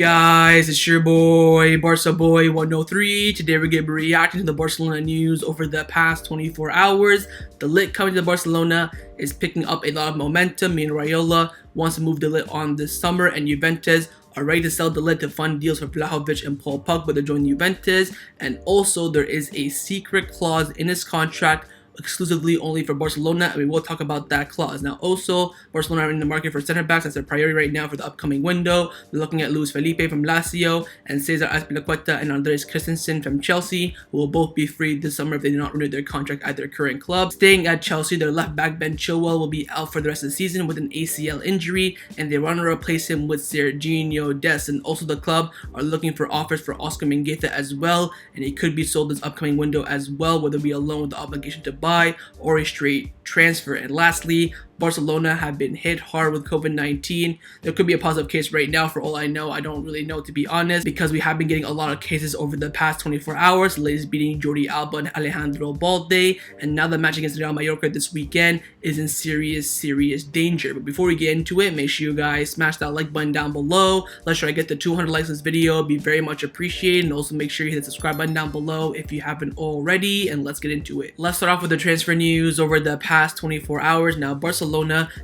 guys, it's your boy Barca Boy 103. Today we're going to be reacting to the Barcelona news over the past 24 hours. The Ligt coming to Barcelona is picking up a lot of momentum. Mino Raiola wants to move the Ligt on this summer, and Juventus are ready to sell the Ligt to fund deals for Vlahovic and Paul Pogba to join Juventus. And also there is a secret clause in his contract exclusively only for Barcelona, and we will talk about that clause. Now also, Barcelona are in the market for center backs. That's their priority right now for the upcoming window. They're looking at Luis Felipe from Lazio and Cesar Azpilicueta and Andres Christensen from Chelsea, who will both be free this summer if they do not renew their contract at their current club. Staying at Chelsea, their left back Ben Chilwell will be out for the rest of the season with an ACL injury, and they want to replace him with Serginho Dest. And also the club are looking for offers for Oscar Mingueza as well, and he could be sold this upcoming window as well, whether it be a loan with the obligation to buy or a straight transfer. And lastly, Barcelona have been hit hard with COVID-19. There could be a positive case right now for all I know. I don't really know, to be honest, because we have been getting a lot of cases over the past 24 hours. The latest beating Jordi Alba and Alejandro Balde, and now the match against Real Mallorca this weekend is in serious danger. But before we get into it, make sure you guys smash that like button down below. Let's try to get to 200 likes on this video. It'd be very much appreciated. And also make sure you hit the subscribe button down below if you haven't already, and let's get into it. Let's start off with the transfer news over the past 24 hours. Now Barcelona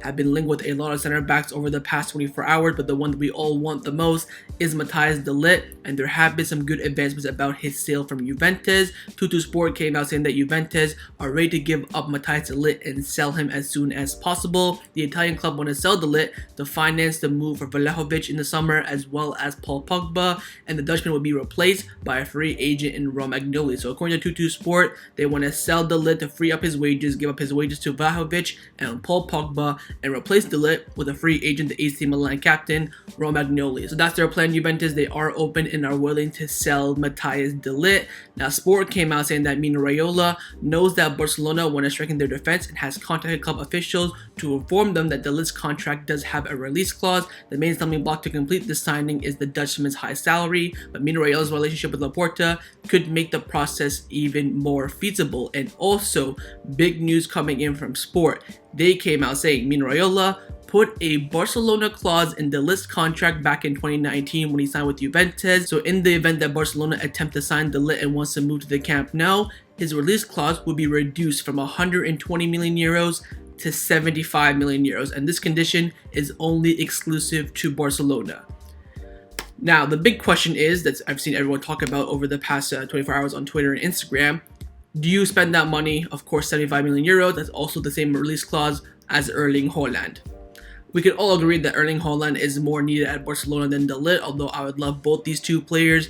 have been linked with a lot of center backs over the past 24 hours, but the one that we all want the most is Matthijs de Ligt, and there have been some good advancements about his sale from Juventus. Tutu Sport came out saying that Juventus are ready to give up Matthijs de Ligt and sell him as soon as possible. The Italian club want to sell de Ligt to finance the move for Vlahovic in the summer, as well as Paul Pogba, and the Dutchman will be replaced by a free agent in Romagnoli. So according to Tutu Sport, they want to sell de Ligt to free up his wages, give up his wages to Vlahovic and Paul Pogba, and replace de Ligt with a free agent, the AC Milan captain, Romagnoli. So that's their plan, Juventus. They are open and are willing to sell Matthijs de Ligt. Now Sport came out saying that Mino Raiola knows that Barcelona want to strengthen their defense and has contacted club officials to inform them that de Ligt's contract does have a release clause. The main stumbling block to complete this signing is the Dutchman's high salary, but Mino Raiola's relationship with Laporta could make the process even more feasible. And also, big news coming in from Sport. They came out saying Mino Raiola put a Barcelona clause in de Ligt's contract back in 2019 when he signed with Juventus. So in the event that Barcelona attempt to sign de Ligt and wants to move to the Camp Nou, his release clause would be reduced from 120 million euros to 75 million euros, and this condition is only exclusive to Barcelona. Now the big question is that I've seen everyone talk about over the past 24 hours on Twitter and Instagram: do you spend that money? Of course, 75 million euros. That's also the same release clause as Erling Haaland. We could all agree that Erling Haaland is more needed at Barcelona than de Ligt, although I would love both these two players.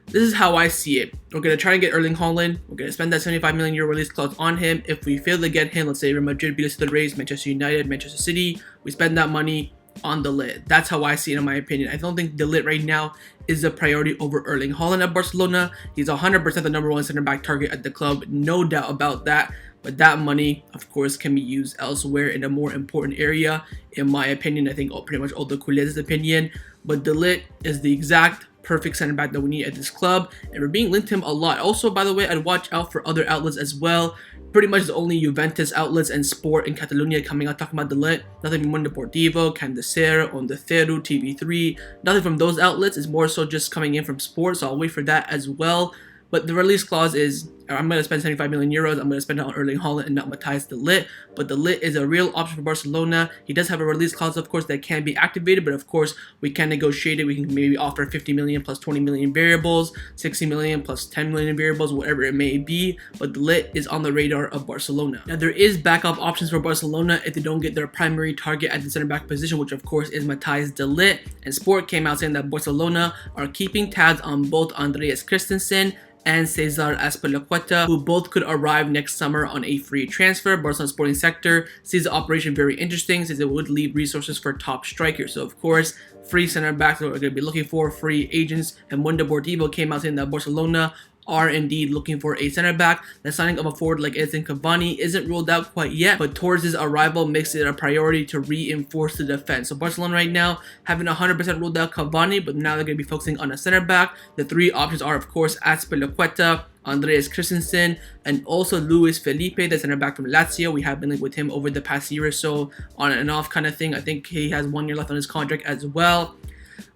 This is how I see it. We're going to try and get Erling Haaland. We're going to spend that 75 million euro release clause on him. If we fail to get him, let's say Real Madrid beat us to the race, Manchester United, Manchester City, we spend that money on de Ligt. That's how I see it, in my opinion. I don't think de Ligt right now is a priority over Erling Haaland at Barcelona. He's 100% the number one center back target at the club, no doubt about that. But that money, of course, can be used elsewhere in a more important area, in my opinion. I think pretty much all the Culés' opinion. But de Ligt is the exact perfect center back that we need at this club, and we're being linked to him a lot. Also, by the way, I'd watch out for other outlets as well. Pretty much the only Juventus outlets and Sport in Catalonia coming out talking about de Ligt. Nothing from Mundo Deportivo, Candecer, Onda Cero, TV3. Nothing from those outlets. It's more so just coming in from Sport, so I'll wait for that as well. But the release clause is, I'm going to spend 75 million euros. I'm going to spend it on Erling Haaland and not Matthijs de Ligt. But de Ligt is a real option for Barcelona. He does have a release clause, of course, that can be activated. But of course, we can negotiate it. We can maybe offer 50 million plus 20 million variables, 60 million plus 10 million variables, whatever it may be. But de Ligt is on the radar of Barcelona. Now, there is backup options for Barcelona if they don't get their primary target at the center back position, which of course is Matthijs de Ligt. And Sport came out saying that Barcelona are keeping tabs on both Andreas Christensen and Cesar Azpilicueta, who both could arrive next summer on a free transfer. Barcelona sporting sector sees the operation very interesting, since it would leave resources for top strikers. So of course, free center backs are going to be looking for free agents, and Mundo Deportivo came out saying that Barcelona are indeed looking for a center back. The signing of a forward like Edson Cavani isn't ruled out quite yet, but towards his arrival makes it a priority to reinforce the defense. So Barcelona right now having 100% ruled out Cavani, but now they're going to be focusing on a center back. The three options are, of course, Azpilicueta, Andreas Christensen, and also Luis Felipe, the center back from Lazio. We have been linked with him over the past year or so, on and off kind of thing. I think he has 1 year left on his contract as well.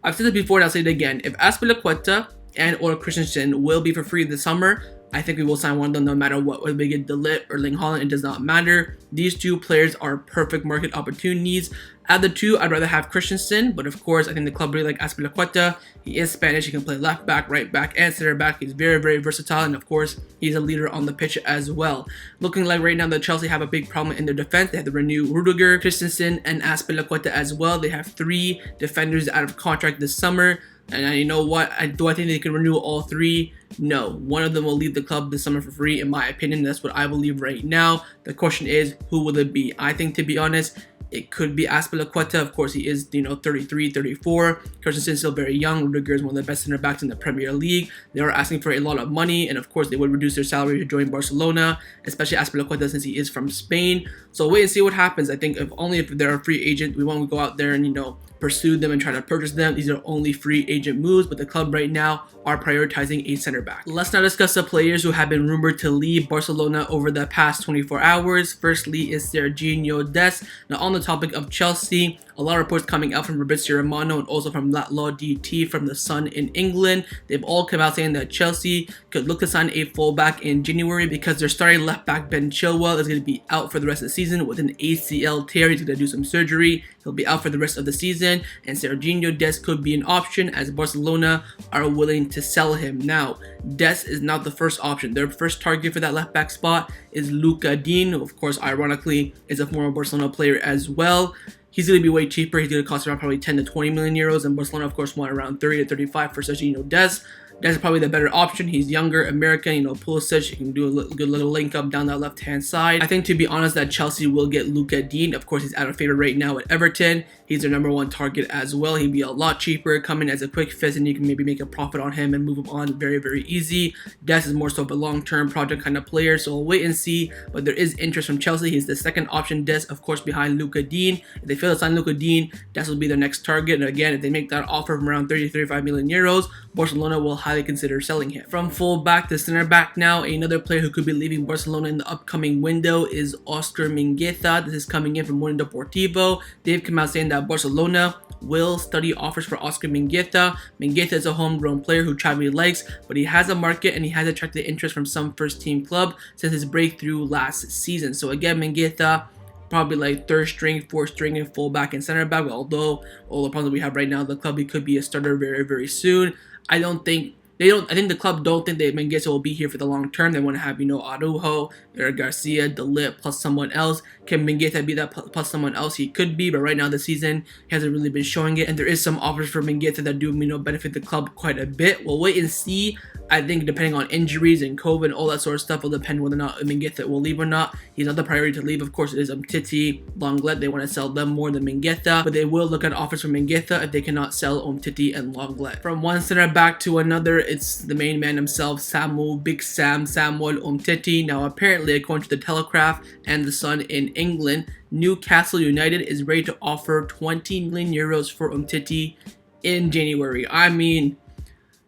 I've said this before and I'll say it again. If Azpilicueta and or Christensen will be for free this summer, I think we will sign one of them no matter what. Whether we get Ligt or Ling Holland, it does not matter. These two players are perfect market opportunities. Out of the two, I'd rather have Christensen, but of course, I think the club really like Azpilicueta. He is Spanish. He can play left back, right back, and center back. He's very, very versatile, and of course, he's a leader on the pitch as well. Looking like right now that Chelsea have a big problem in their defense. They have to renew Rudiger, Christensen, and Azpilicueta as well. They have 3 defenders out of contract this summer. And you know what? Do I think they can renew all 3? No. One of them will leave the club this summer for free, in my opinion. That's what I believe right now. The question is, who will it be? I think, to be honest, it could be Azpilicueta. Of course, he is, 33, 34. Christensen's still very young. Rudiger is one of the best center backs in the Premier League. They are asking for a lot of money, and of course, they would reduce their salary to join Barcelona, especially Azpilicueta since he is from Spain. So wait and see what happens. I think if they're a free agent, we won't go out there and, pursue them and try to purchase them. These are only free agent moves, but the club right now are prioritizing a center back. Let's now discuss the players who have been rumored to leave Barcelona over the past 24 hours. Firstly is Serginho Dest. Now, on the topic of Chelsea, a lot of reports coming out from Fabrizio Romano and also from Law DT from The Sun in England. They've all come out saying that Chelsea could look to sign a fullback in January because their starting left back Ben Chilwell is going to be out for the rest of the season with an ACL tear. He's going to do some surgery. He'll be out for the rest of the season, and Serginho Dest could be an option as Barcelona are willing to sell him. Now, Dest is not the first option. Their first target for that left back spot is Luca Dean, who of course, ironically, is a former Barcelona player as well. He's going to be way cheaper. He's going to cost around probably 10 to 20 million euros, and Barcelona, of course, want around 30 to 35 for Serginho Dest. Dest is probably the better option. He's younger, American, Pulisic. You can do a good little link up down that left-hand side. I think, to be honest, that Chelsea will get Luca Dean. Of course, he's out of favor right now at Everton. He's their number 1 target as well. He'd be a lot cheaper, come in as a quick fix, and you can maybe make a profit on him and move him on very, very easy. Dest is more so of a long-term project kind of player, so we'll wait and see. But there is interest from Chelsea. He's the second option, Dest, of course, behind Luca Dean. If they fail to sign Luca Dean, Dest will be their next target. And again, if they make that offer from around 30 to 35 million euros, Barcelona will highly consider selling him. From full back to center back now, another player who could be leaving Barcelona in the upcoming window is Oscar Mingueza. This is coming in from Mundo Deportivo. They've come out saying that Barcelona will study offers for Oscar Mingueza. Mingueza is a homegrown player who Xavi likes, but he has a market and he has attracted interest from some first-team club since his breakthrough last season. So again, Mingueza, probably like 3rd string, 4th string, and fullback and center back. Although all the problems we have right now, the club, he could be a starter very, very soon. I think the club don't think that Mingueza will be here for the long term. They want to have, Araujo, Eric Garcia, De Ligt, plus someone else. Can Mingueza be that plus someone else? He could be, but right now this season, he hasn't really been showing it. And there is some offers for Mingueza that do, benefit the club quite a bit. We'll wait and see. I think depending on injuries and COVID and all that sort of stuff will depend whether or not Mingueza will leave or not. He's not the priority to leave. Of course, it is Umtiti, Lenglet. They want to sell them more than Mingueza, but they will look at offers for Mingueza if they cannot sell Umtiti and Lenglet. From one center back to another, it's the main man himself, Samuel Umtiti. Now, apparently, according to the Telegraph and the Sun in England, Newcastle United is ready to offer 20 million euros for Umtiti in January. I mean,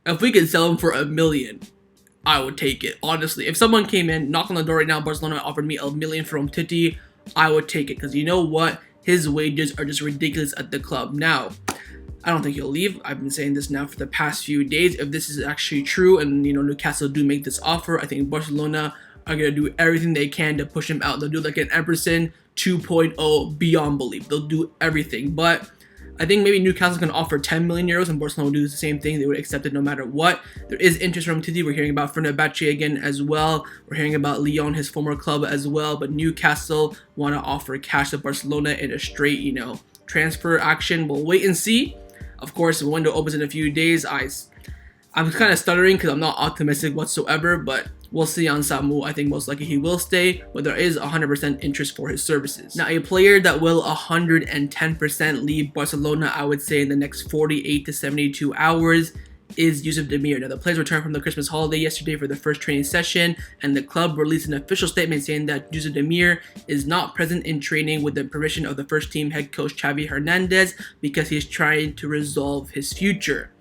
if we could sell him for $1 million, I would take it. Honestly, if someone came in, knocked on the door right now, Barcelona offered me $1 million for Umtiti, I would take it. Because you know what? His wages are just ridiculous at the club. Now, I don't think he'll leave. I've been saying this now for the past few days. If this is actually true and, Newcastle do make this offer, I think Barcelona are going to do everything they can to push him out. They'll do like an Emerson 2.0 beyond belief. They'll do everything. But I think maybe Newcastle's going to offer 10 million euros and Barcelona will do the same thing. They would accept it no matter what. There is interest from Titi. We're hearing about Fenerbahce again as well. We're hearing about Lyon, his former club as well. But Newcastle want to offer cash to Barcelona in a straight, transfer action. We'll wait and see. Of course, the window opens in a few days. I'm kind of stuttering because I'm not optimistic whatsoever, but we'll see on Samu. I think most likely he will stay, but there is 100% interest for his services. Now, a player that will 110% leave Barcelona, I would say in the next 48 to 72 hours, is Yusuf Demir. Now, the players returned from the Christmas holiday yesterday for the first training session, and the club released an official statement saying that Yusuf Demir is not present in training with the permission of the first team head coach Xavi Hernandez because he's trying to resolve his future.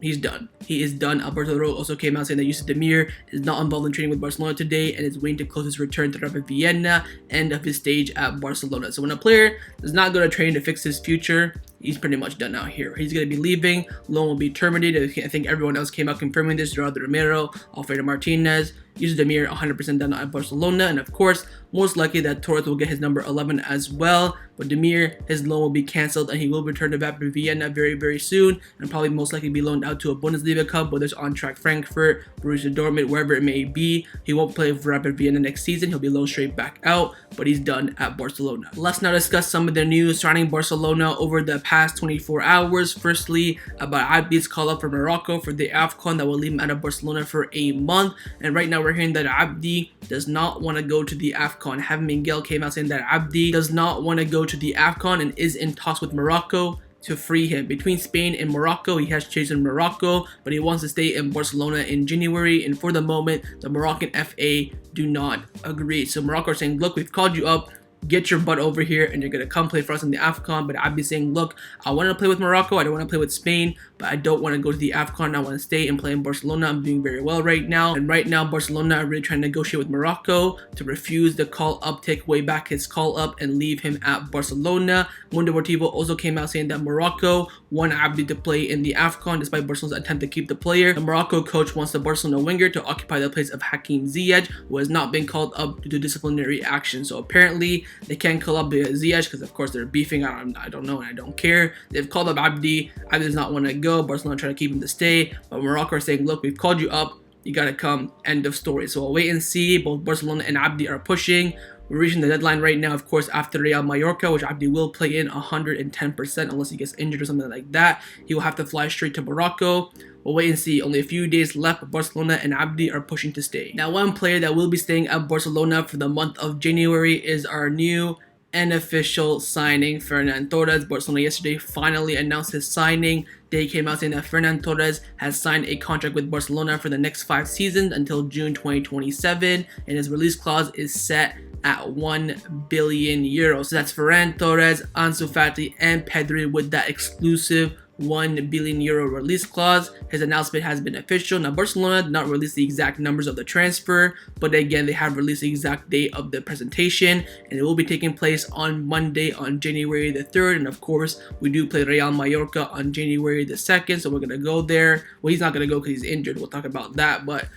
He's done. He is done. Alberto Ro also came out saying that Yusuf Demir is not involved in training with Barcelona today and is waiting to close his return to Rapid Vienna, end of his stage at Barcelona. So when a player does not go to training to fix his future, he's pretty much done out here. He's going to be leaving. Loan will be terminated. I think everyone else came out confirming this. Gerardo Romero, Alfredo Martinez, Yusuf Demir 100% done at Barcelona. And of course, most likely that Torres will get his number 11 as well. But Demir, his loan will be cancelled and he will return to Vapid Vienna very, very soon. And probably most likely be loaned out to a Bundesliga club, whether it's Eintracht Frankfurt, Borussia Dortmund, wherever it may be. He won't play for Rapid Vienna next season. He'll be loaned straight back out, but he's done at Barcelona. Let's now discuss some of the news surrounding Barcelona over the past 24 hours. Firstly, about Abdi's call up for Morocco for the AFCON that will leave him out of Barcelona for a month. And right now we're hearing that Abdi does not want to go to the AFCON. Javi Miguel came out saying that Abdi does not want to go to the AFCON and is in talks with Morocco to free him. Between Spain and Morocco, he has chosen Morocco, but he wants to stay in Barcelona in January. And for the moment, the Moroccan FA do not agree. So Morocco are saying, look, we've called you up. Get your butt over here and you're going to come play for us in the AFCON. But Abdi saying, look, I want to play with Morocco. I don't want to play with Spain, but I don't want to go to the AFCON. I want to stay and play in Barcelona. I'm doing very well right now. And right now, Barcelona are really trying to negotiate with Morocco to refuse the call up, take away back his call up and leave him at Barcelona. Mundo Deportivo also came out saying that Morocco want Abdi to play in the AFCON despite Barcelona's attempt to keep the player. The Morocco coach wants the Barcelona winger to occupy the place of Hakim Ziyech, who has not been called up due to disciplinary action. So apparently, they can't call up Ziyech because of course they're beefing. I don't know and I don't care. They've called up Abdi. Abdi does not want to go. Barcelona trying to keep him to stay. But Morocco are saying, look, we've called you up. You got to come. End of story. So we'll wait and see. Both Barcelona and Abdi are pushing. We're reaching the deadline right now, of course, after Real Mallorca, which Abdi will play in 110% unless he gets injured or something like that. He will have to fly straight to Morocco. We'll wait and see. Only a few days left, but Barcelona and Abdi are pushing to stay. Now, one player that will be staying at Barcelona for the month of January is our new and official signing, Ferran Torres. Barcelona yesterday finally announced his signing. They came out saying that Ferran Torres has signed a contract with Barcelona for the next 5 seasons until June 2027, and his release clause is set at 1 billion euros. So that's Ferran Torres, Ansu Fati, and Pedri with that exclusive 1 billion euro release clause. His announcement has been official. Now, Barcelona did not release the exact numbers of the transfer, but again, they have released the exact date of the presentation, and it will be taking place on Monday, on January the 3rd. And of course, we do play Real Mallorca on January the 2nd, so we're going to go there. Well, he's not going to go because he's injured. We'll talk about that, but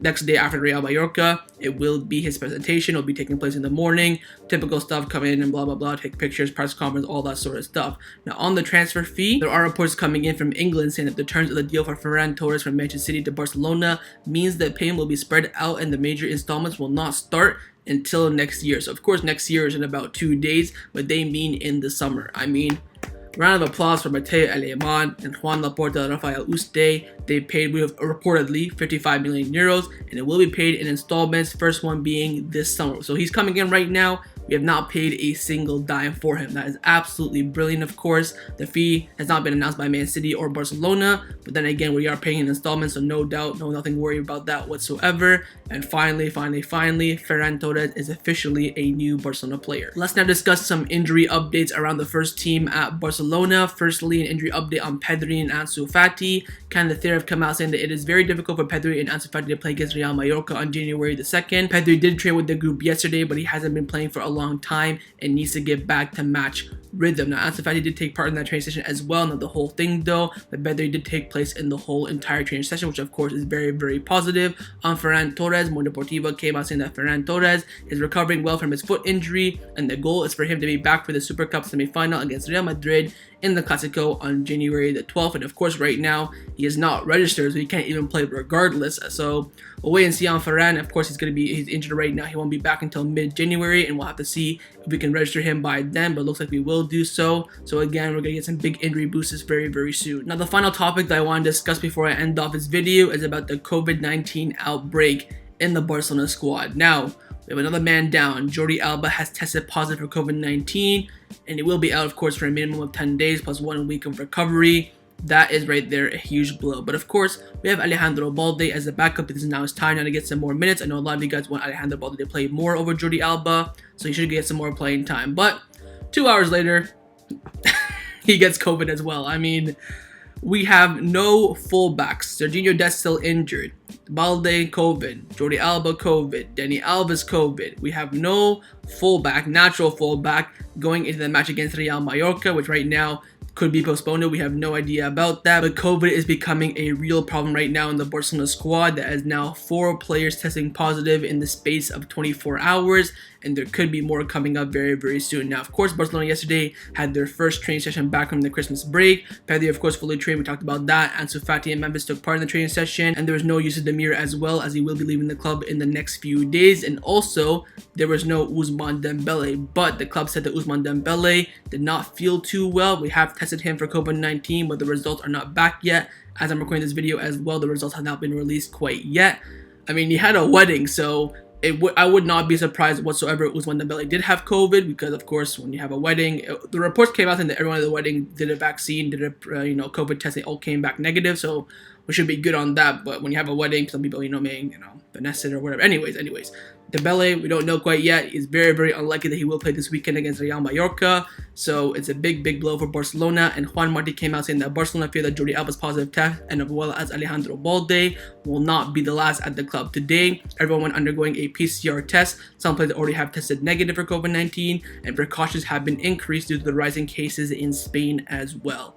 next day after Real Mallorca, it will be his presentation. It'll be taking place in the morning. Typical stuff, come in and blah, blah, blah, take pictures, press conference, all that sort of stuff. Now, on the transfer fee, there are reports coming in from England saying that the terms of the deal for Ferran Torres from Manchester City to Barcelona means that payment will be spread out and the major installments will not start until next year. So, of course, next year is in about 2 days, but they mean in the summer. I mean, round of applause for Mateo Alemán and Juan Laporta, Rafael Uste. They paid, we have reportedly 55 million euros, and it will be paid in installments, first one being this summer. So he's coming in right now. We have not paid a single dime for him. That is absolutely brilliant, of course. The fee has not been announced by Man City or Barcelona, but then again, we are paying in installments, so no doubt, nothing worry about that whatsoever. And finally, Ferran Torres is officially a new Barcelona player. Let's now discuss some injury updates around the first team at Barcelona. Firstly, an injury update on Pedri and Ansu Fati. Kind of theory have come out saying that it is very difficult for Pedri and Ansu Fati to play against Real Mallorca on January the 2nd. Pedri did train with the group yesterday, but he hasn't been playing for a long time and needs to get back to match rhythm. Now, Ansu Fati did take part in that training session as well, not the whole thing though, but Pedri did take place in the whole entire training session, which of course is very, very positive. On Ferran Torres, Mundo Deportivo came out saying that Ferran Torres is recovering well from his foot injury, and the goal is for him to be back for the Super Cup semi-final against Real Madrid in the Clásico on January the 12th. And of course, right now, he is not registered, so he can't even play regardless. So we'll wait and see on Ferran. Of course, he's injured right now. He won't be back until mid-January, and we'll have to see if we can register him by then, but it looks like we will do so. So again, we're going to get some big injury boosts very, very soon. Now, the final topic that I want to discuss before I end off this video is about the COVID-19 outbreak in the Barcelona squad. Now, we have another man down. Jordi Alba has tested positive for COVID-19, and he will be out, of course, for a minimum of 10 days plus 1 week of recovery. That is right there a huge blow. But of course, we have Alejandro Balde as a backup because now it's time now to get some more minutes. I know a lot of you guys want Alejandro Balde to play more over Jordi Alba, so he should get some more playing time. But 2 hours later, he gets COVID as well. I mean, we have no fullbacks. Serginho Dest still injured. Balde COVID. Jordi Alba COVID. Dani Alves COVID. We have no fullback, natural fullback, going into the match against Real Mallorca, which right now could be postponed. We have no idea about that. But COVID is becoming a real problem right now in the Barcelona squad that has now 4 players testing positive in the space of 24 hours. And there could be more coming up very, very soon. Now, of course, Barcelona yesterday had their first training session back from the Christmas break. Pedri, of course, fully trained. We talked about that. Ansu Fati and Memphis took part in the training session. And there was no Yusuf Demir as well, as he will be leaving the club in the next few days. And also, there was no Ousmane Dembele. But the club said that Ousmane Dembele did not feel too well. We have tested him for COVID-19, but the results are not back yet. As I'm recording this video as well, the results have not been released quite yet. I mean, he had a wedding, so I would not be surprised whatsoever Ousmane Dembele did have COVID, because of course when you have a wedding, the reports came out saying that everyone at the wedding did a vaccine, did a COVID test, they all came back negative, so we should be good on that. But when you have a wedding, some people may finesse it or whatever. Anyways, Dembele, we don't know quite yet. It's very, very unlikely that he will play this weekend against Real Mallorca. So it's a big, big blow for Barcelona. And Juan Marti came out saying that Barcelona fear that Jordi Alba's positive test, and as well as Alejandro Balde, will not be the last at the club today. Everyone undergoing a PCR test. Some players already have tested negative for COVID-19, and precautions have been increased due to the rising cases in Spain as well.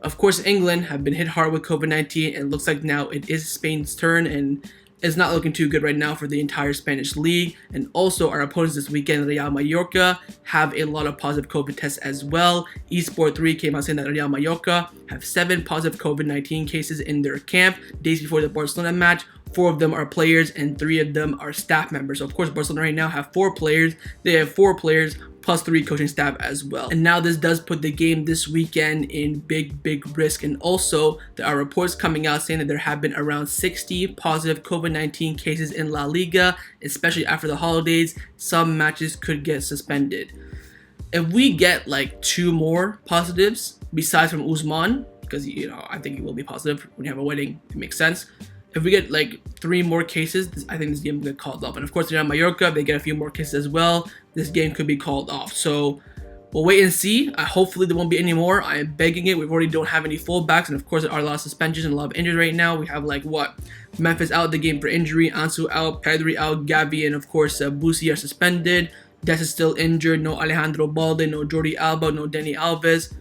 Of course, England have been hit hard with COVID-19, and it looks like now it is Spain's turn, and it's not looking too good right now for the entire Spanish league. And also our opponents this weekend, Real Mallorca, have a lot of positive COVID tests as well. Esport 3 came out saying that Real Mallorca have 7 positive COVID-19 cases in their camp days before the Barcelona match. 4 of them are players and 3 of them are staff members. So of course, Barcelona right now have 4 players. They have 4 players plus 3 coaching staff as well. And now this does put the game this weekend in big, big risk. And also, there are reports coming out saying that there have been around 60 positive COVID-19 cases in La Liga, especially after the holidays. Some matches could get suspended. If we get like 2 more positives, besides from Ousmane, because I think he will be positive when you have a wedding, it makes sense. If we get like 3 more cases, I think this game will get called off. And of course, Real Mallorca, if they get a few more cases as well, this game could be called off. So we'll wait and see. Hopefully there won't be any more. I am begging it. We already don't have any fullbacks, and of course there are a lot of suspensions and a lot of injuries right now. We have like Memphis out the game for injury, Ansu out, Pedri out, Gavi, and of course Busi are suspended. Dest is still injured. No Alejandro Balde, no Jordi Alba, no Dani Alves.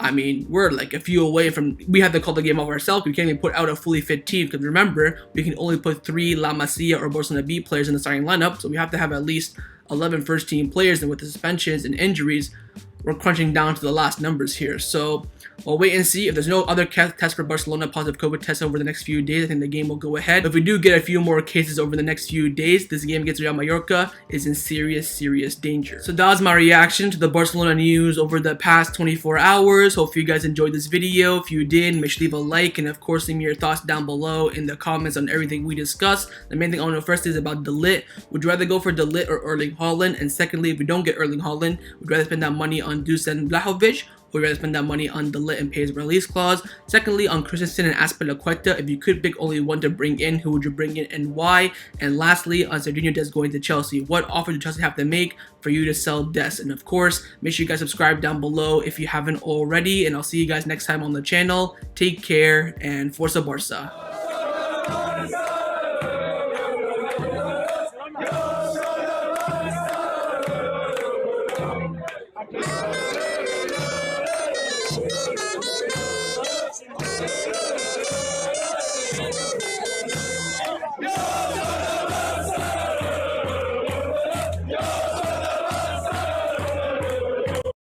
I mean, we're like a few away from, we have to call the game off ourselves. We can't even put out a fully fit team, because remember, we can only put 3 La Masia or Barcelona B players in the starting lineup, so we have to have at least 11 first team players, and with the suspensions and injuries, we're crunching down to the last numbers here. So we'll wait and see. If there's no other test for Barcelona, positive COVID tests over the next few days, I think the game will go ahead. If we do get a few more cases over the next few days, this game against Real Mallorca is in serious, serious danger. So that was my reaction to the Barcelona news over the past 24 hours. Hope you guys enjoyed this video. If you did, make sure to leave a like, and of course leave me your thoughts down below in the comments on everything we discussed. The main thing I want to know first is about Ligt. Would you rather go for Ligt or Erling Haaland? And secondly, if we don't get Erling Haaland, would you rather spend that money on Dusan Vlahovic, or would you rather spend that money on Ligt and pay his release clause? Secondly, on Christensen and Azpilicueta, if you could pick only one to bring in, who would you bring in and why? And lastly, on Serginho Dest going to Chelsea, what offer do Chelsea have to make for you to sell Dest? And of course, make sure you guys subscribe down below if you haven't already, and I'll see you guys next time on the channel. Take care, and Forza Barca.